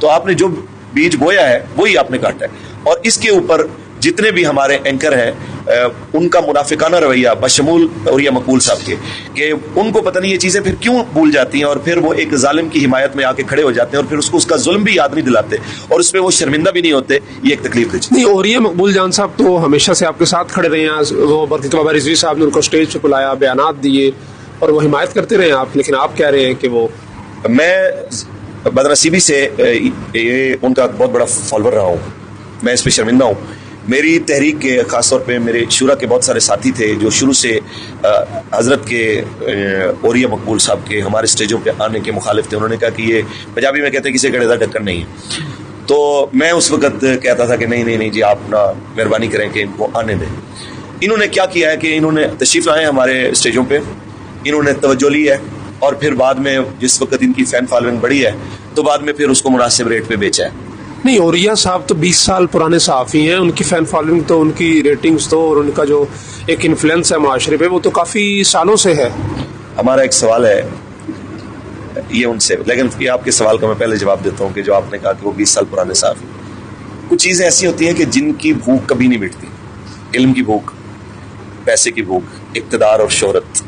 تو آپ نے جو بیج بویا ہے وہی آپ نے کاٹا ہے. اور اس کے اوپر جتنے بھی ہمارے اینکر ہیں ان کا منافقانہ رویہ بشمول اور یہ مقبول صاحب کے کہ ان کو پتہ نہیں یہ چیزیں پھر کیوں بھول جاتی ہیں اور پھر وہ ایک ظالم کی حمایت میں آ کے کھڑے ہو جاتے ہیں اور پھر اس کو اس کا ظلم بھی یاد نہیں دلاتے اور اس پہ وہ شرمندہ بھی نہیں ہوتے. یہ ایک تکلیف ہے نہیں. اور یہ مقبول جان صاحب تو ہمیشہ سے آپ کے ساتھ کھڑے رہے ہیں. وہ برکت بابا رضوی صاحب نے ان کو اسٹیج پہ بلایا, بیانات دیے اور وہ حمایت کرتے رہے آپ, لیکن آپ کہہ رہے ہیں کہ وہ میں بدنصیبی سے یہ ان کا بہت بڑا فالوور رہا ہوں. میں اس پہ شرمندہ ہوں. میری تحریک کے خاص طور پہ میرے شورا کے بہت سارے ساتھی تھے جو شروع سے حضرت کے اوریہ مقبول صاحب کے ہمارے اسٹیجوں پہ آنے کے مخالف تھے. انہوں نے کہا کہ یہ پنجابی میں کہتے ہیں کسی گڑے ڈکر نہیں ہے. تو میں اس وقت کہتا تھا کہ نہیں جی آپ نا مہربانی کریں کہ ان کو آنے دیں. انہوں نے کیا کیا ہے کہ انہوں نے تشریف لائے ہمارے اسٹیجوں پہ, انہوں نے توجہ لی ہے اور پھر بعد میں جس وقت ان کی فین فالوئنگ بڑی ہے تو بعد میں پھر اس کو مناسب ریٹ پہ بیچا ہے. نہیں. اوریہ صاحب تو 20 سال پرانے صحافی ہیں, ان کی فین فالوئنگ تو ان کی ریٹنگز تو اور ان کا جو ایک انفلوئنس ہے معاشرے پہ وہ تو کافی سالوں سے ہے. ہمارا ایک سوال ہے یہ ان سے, لیکن یہ آپ کے سوال کا میں پہلے جواب دیتا ہوں کہ جو آپ نے کہا کہ وہ 20 سال پرانے صحافی, کچھ چیزیں ایسی ہوتی ہیں کہ جن کی بھوک کبھی نہیں مٹتی. علم کی بھوک, پیسے کی بھوک, اقتدار اور شہرت,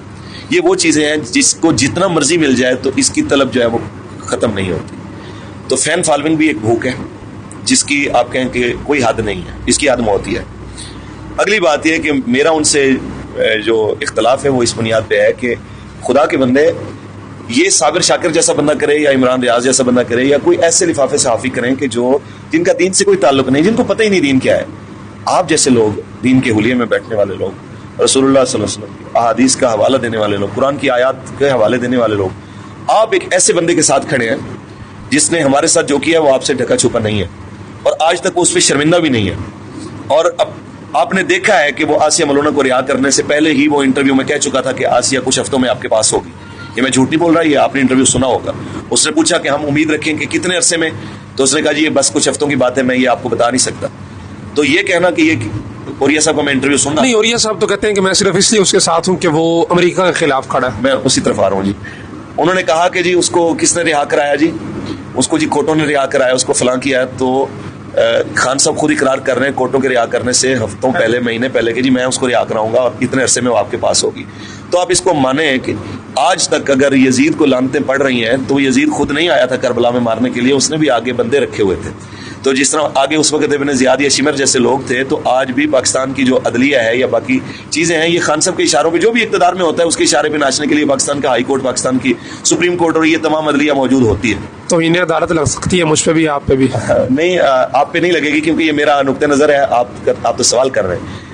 یہ وہ چیزیں ہیں جس کو جتنا مرضی مل جائے تو اس کی طلب جو ہے وہ ختم نہیں ہوتی. تو فین فالوئنگ بھی ایک بھوک ہے جس کی آپ کہیں کہ کوئی حد نہیں ہے, اس کی حد ہوتی ہے. اگلی بات یہ ہے کہ میرا ان سے جو اختلاف ہے وہ اس بنیاد پہ ہے کہ خدا کے بندے یہ صابر شاکر جیسا بندہ کرے یا عمران ریاض جیسا بندہ کرے یا کوئی ایسے لفافے صحافی کریں کہ جو جن کا دین سے کوئی تعلق نہیں, جن کو پتہ ہی نہیں دین کیا ہے. آپ جیسے لوگ, دین کے حلیے میں بیٹھنے والے لوگ, رسول اللہ صلی اللہ علیہ وسلم کی احادیث کا حوالہ دینے والے لوگ, قرآن کی آیات کے حوالے دینے والے لوگ, آپ ایک ایسے بندے کے ساتھ کھڑے ہیں جس نے ہمارے ساتھ جو کیا وہ آپ سے ڈھکا چھپا نہیں ہے اور آج تک وہ اس پہ شرمندہ بھی نہیں ہے. اور اب آپ نے دیکھا ہے کہ وہ آسیہ ملونہ کو رہا کرنے سے پہلے ہی وہ انٹرویو میں کہہ چکا تھا کہ آسیہ کچھ ہفتوں میں آپ کے پاس ہوگی. یہ میں جھوٹ نہیں بول رہا, یہ آپ نے انٹرویو سنا ہوگا. اس نے پوچھا کہ ہم امید رکھیں کہ کتنے عرصے میں, تو اس نے کہا جی یہ بس کچھ ہفتوں کی بات ہے, میں یہ آپ کو بتا نہیں سکتا. تو یہ کہنا کہ یہ اوریہ صاحب کا میں انٹرویو سننا نہیں. اوریہ صاحب تو کہتے ہیں کہ میں صرف اس لیے اس کے ساتھ ہوں کہ وہ امریکہ کے خلاف کھڑا ہے. میں اسی طرف آ رہا ہوں جی. انہوں نے کہا کہ جی اس کو کس نے رہا کرایا, جی اس کو جی کوٹوں نے رہا کرایا, اس کو فلاں کیا ہے. تو خان صاحب خود اقرار کر رہے ہیں کوٹوں کے رہا کرنے سے ہفتوں پہلے, مہینے پہلے کہ جی میں اس کو رہا کراؤں گا اور اتنے عرصے میں وہ آپ کے پاس ہوگی. تو آپ اس کو مانیں کہ آج تک اگر یزید کو لعنتیں پڑ رہی ہیں تو یزید خود نہیں آیا تھا کربلا میں مارنے کے لیے, اس نے بھی آگے بندے رکھے ہوئے تھے. تو جس طرح آگے اس وقت ابن زیاد یا شمر جیسے لوگ تھے, تو آج بھی پاکستان کی جو عدلیہ ہے یا باقی چیزیں ہیں یہ خان صاحب کے اشاروں پہ, جو بھی اقتدار میں ہوتا ہے اس کے اشارے پہ ناچنے کے لیے پاکستان کا ہائی کورٹ, پاکستان کی سپریم کورٹ اور یہ تمام عدلیہ موجود ہوتی ہے. تو انہیں عدالت لگ سکتی ہے مجھ پہ بھی, آپ پہ بھی؟ نہیں, آپ پہ نہیں لگے گی کیونکہ یہ میرا نقطہ نظر ہے. آپ تو سوال کر رہے ہیں.